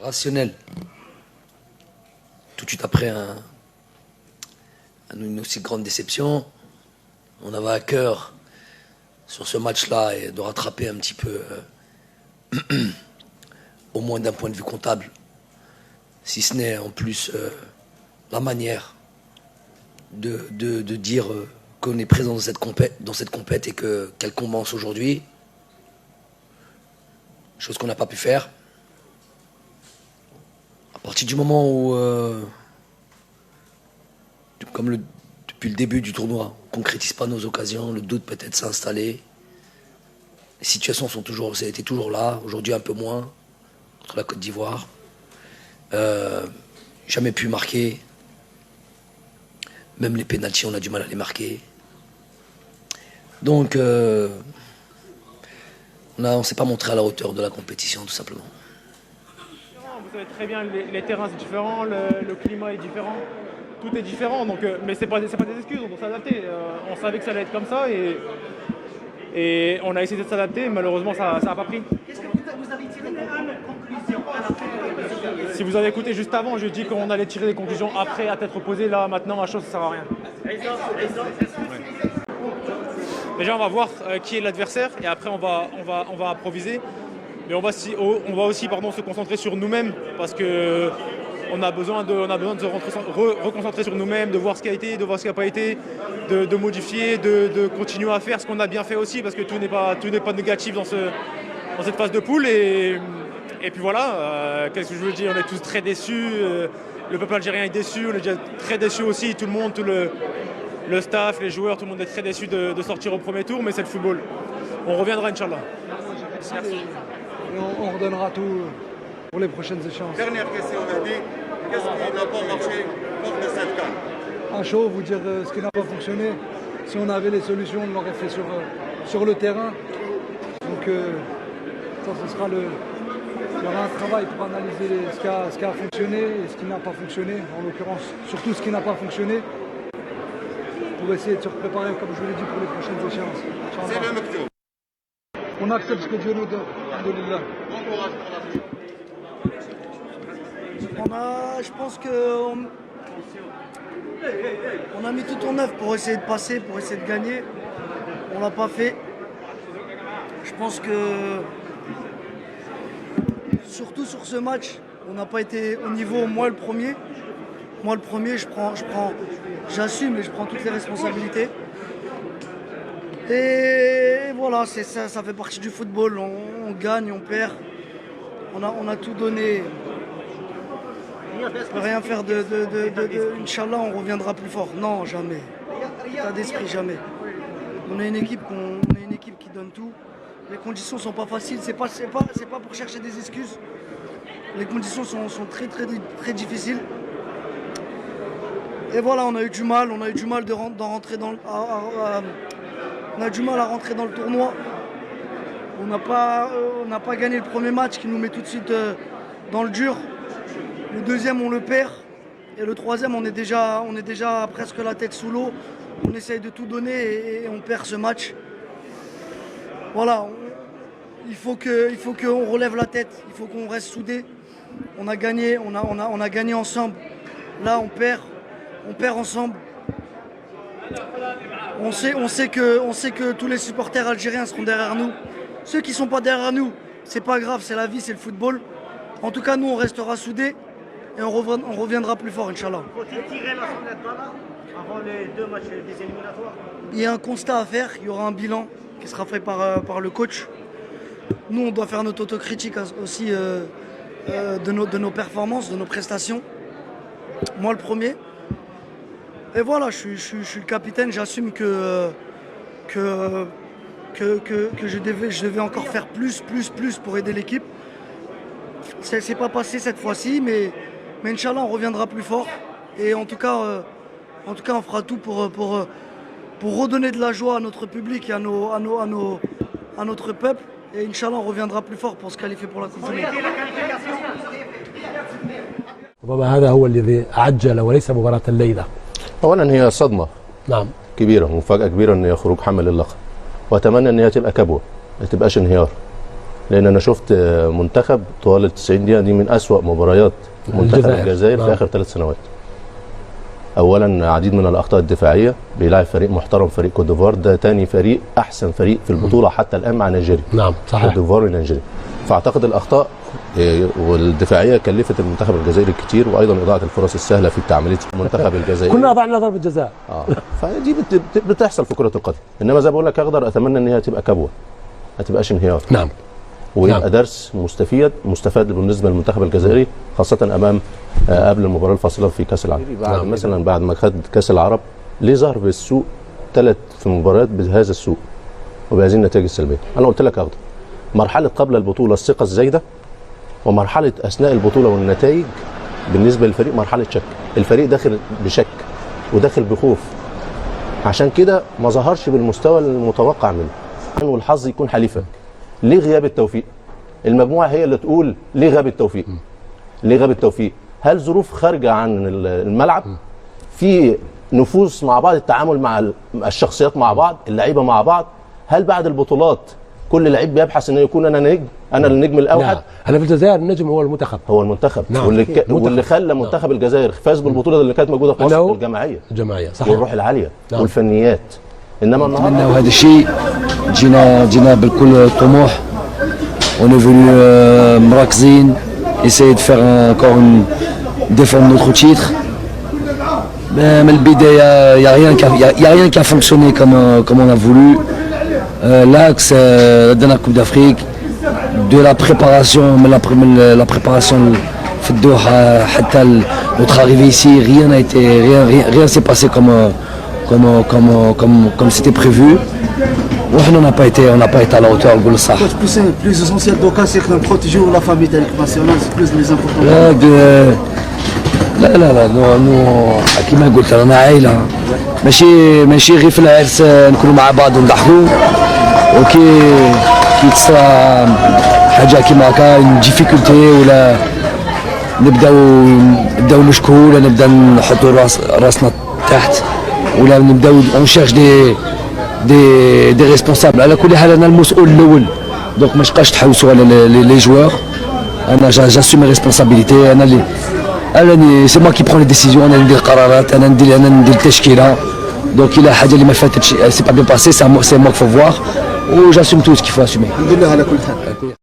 rationnel. Tout de suite après une aussi grande déception, on avait à cœur sur ce match-là et de rattraper un petit peu, au moins d'un point de vue comptable, si ce n'est en plus la manière de dire qu'on est présent dans cette compète et qu'elle commence aujourd'hui, chose qu'on n'a pas pu faire. À partir du moment où, depuis le début du tournoi, on ne concrétise pas nos occasions, le doute peut-être s'est installé. Les situations étaient toujours là, aujourd'hui un peu moins, contre la Côte d'Ivoire. Jamais pu marquer. Même les pénaltys, on a du mal à les marquer. Donc, on ne s'est pas montré à la hauteur de la compétition, tout simplement. Vous savez très bien, les terrains c'est différent, le climat est différent, tout est différent. Donc, mais c'est pas des excuses, on doit s'adapter. On savait que ça allait être comme ça et on a essayé de s'adapter, malheureusement ça n'a pas pris. Qu'est-ce que vous avez tiré comme conclusion à la fin? Si vous avez écouté juste avant, je dis qu'on allait tirer des conclusions après à tête reposée. Là maintenant, à chose, ça sert à rien. Déjà, on va voir qui est l'adversaire et après on va improviser. Mais on va aussi se concentrer sur nous-mêmes parce que on a besoin de se reconcentrer sur nous-mêmes, de voir ce qui a été, de voir ce qui n'a pas été, de modifier, de continuer à faire ce qu'on a bien fait aussi parce que tout n'est pas négatif dans cette phase de poule. Et puis voilà, qu'est-ce que je veux dire, on est tous très déçus, le peuple algérien est déçu, on est déjà très déçus aussi, tout le monde, tout le staff, les joueurs, tout le monde est très déçu de sortir au premier tour, mais c'est le football. On reviendra, Inch'Allah. Merci. Et on redonnera tout pour les prochaines échéances. Dernière question, Mehdi. Qu'est-ce qui n'a pas marché lors de cette CAN? À chaud, vous dire ce qui n'a pas fonctionné. Si on avait les solutions, on l'aurait fait sur le terrain. Donc ça, ce sera il y aura un travail pour analyser ce qui a fonctionné et ce qui n'a pas fonctionné, en l'occurrence, surtout ce qui n'a pas fonctionné, pour essayer de se préparer, comme je vous l'ai dit, pour les prochaines échéances. C'est le Mektoub. On accepte ce que Dieu nous donne. Alhamdoulilah. Bon courage pour la suite. Je pense qu'on a mis tout en œuvre pour essayer de passer, pour essayer de gagner. On ne l'a pas fait. Je pense que, surtout sur ce match, on n'a pas été au niveau, moi le premier. Moi le premier, j'assume et je prends toutes les responsabilités. Et voilà, c'est ça, ça fait partie du football. On gagne, on perd. On a tout donné. On ne peut rien faire Inch'Allah, on reviendra plus fort. Non, jamais. État d'esprit, jamais. On est une équipe qui donne tout. Les conditions ne sont pas faciles. C'est pas pour chercher des excuses. Les conditions sont très, très, très difficiles. Et voilà, on a eu du mal on a du mal à rentrer dans le tournoi. On n'a pas gagné le premier match qui nous met tout de suite dans le dur. Le deuxième, on le perd. Et le troisième, on est déjà presque la tête sous l'eau. On essaye de tout donner et on perd ce match. Voilà, il faut qu'on relève la tête. Il faut qu'on reste soudés. On a gagné, on a gagné ensemble. Là, on perd ensemble. On sait que tous les supporters algériens seront derrière nous. Ceux qui ne sont pas derrière nous, c'est pas grave, c'est la vie, c'est le football. En tout cas, nous, on restera soudés et on reviendra plus fort, Inch'Allah. Faut-il tirer la sonnette là avant les deux matchs des éliminatoires? Il y a un constat à faire, il y aura un bilan qui sera fait par le coach. Nous, on doit faire notre autocritique aussi de nos performances, de nos prestations. Moi, le premier. Et voilà, je suis le capitaine, j'assume que je devais encore faire plus pour aider l'équipe. C'est pas passé cette fois-ci, mais Inch'Allah, on reviendra plus fort. Et en tout cas, on fera tout pour redonner de la joie à notre public et à notre peuple. Et Inch'Allah, on reviendra plus fort pour se qualifier pour la Coupe du Monde. ربما هذا هو الذي عجل وليس مباراة الليلة. أولا هي صدمة نعم كبيرة، مفاجأة كبيرة إن يخرج حامل اللقب، وأتمنى إن هي تبقى كبوة ما تبقاش انهيار، لان انا شفت منتخب طوال ال 90 دقيقه دي من اسوأ مباريات منتخب الجزائر في اخر 3 سنوات. اولا عديد من الاخطاء الدفاعيه، بيلاعب فريق محترم فريق كوت ديفوار، ده تاني فريق احسن فريق في البطوله حتى الان مع نيجيريا. نعم صحيح. كوت ديفوار ونيجيريا. فاعتقد الاخطاء والدفاعيه كلفت المنتخب الجزائري كتير، وايضا اضاعه الفرص السهله في تعامليه المنتخب الجزائري. كنا اضعنا ضربه جزاء. فدي بتحصل في كره القدم، انما زي ما بقول لك اقدر اتمنى ان هي تبقى كبوه ما تبقاش انهيار. نعم. ويبقى نعم. درس مستفاد بالنسبه للمنتخب الجزائري، خاصه امام قبل المباراه الفاصله في كاس العالم. بعد مثلا بعد ما خد كاس العرب ليه ظهر بالسوء 3 مباريات بهذا السوء وبهذه النتائج السلبيه؟ انا قلت لك اخضر مرحله قبل البطوله الثقه الزايده، ومرحله اثناء البطوله والنتائج بالنسبه للفريق مرحله شك. الفريق داخل بشك وداخل بخوف، عشان كده ما ظهرش بالمستوى المتوقع منه، والحظ يكون حليفه. ليه غياب التوفيق؟ المجموعه هي اللي تقول ليه غاب التوفيق؟ ليه غاب التوفيق؟ هل ظروف خارجه عن الملعب؟ في نفوس مع بعض، التعامل مع الشخصيات مع بعض، اللعيبه مع بعض؟ هل بعد البطولات كل لعيب بيبحث انه يكون انا نجم، انا النجم الاوحد؟ نعم. هلا في الجزائر النجم هو المنتخب. هو المنتخب. نعم. واللي خلى منتخب الجزائر فاز بالبطوله اللي كانت موجوده في مصر الجماعيه. الجماعيه صح. والروح العاليه. نعم. والفنيات. انما النهارده وهذا الشيء جينا بالكل طموح. On est venu مركزين essayer de faire encore défendre notre titre. من البداية il y a rien qui a fonctionné comme on a voulu. L'axe de la Coupe d'Afrique, de la préparation, la préparation في الدوحة حتى notre arrivée ici, rien s'est passé comme c'était prévu. On n'a pas été à la hauteur, نقول الصح. Plus essentiel dans le cas, c'est de protéger la famille nationale, c'est plus les importants. لا كيما قلت رانا عائلة، ماشي غير في العرس نكونوا مع بعض ونضحكوا، كي تصرى حاجة كيما هكا ديفيكولتي ولا نبداو نشكو ولا نبدا نحطوا راسنا تحت ولا نبداو اون شيرش دي ريسبونسابل. على كل حال انا المسؤول الاول، دونك ما تبقاش تحوسوا على لي جوار. انا جاسومي ريسبونسابيلتي، انا سي ما كي برون لي ديسيزيون، انا ندير قرارات، انا ندير التشكيله. دونك الى حاجه اللي ما فاتتش سي با بيان باسي، سي موا فو فوار و جاسوم تو سكي فو اسومي. الحمد لله على كل حال.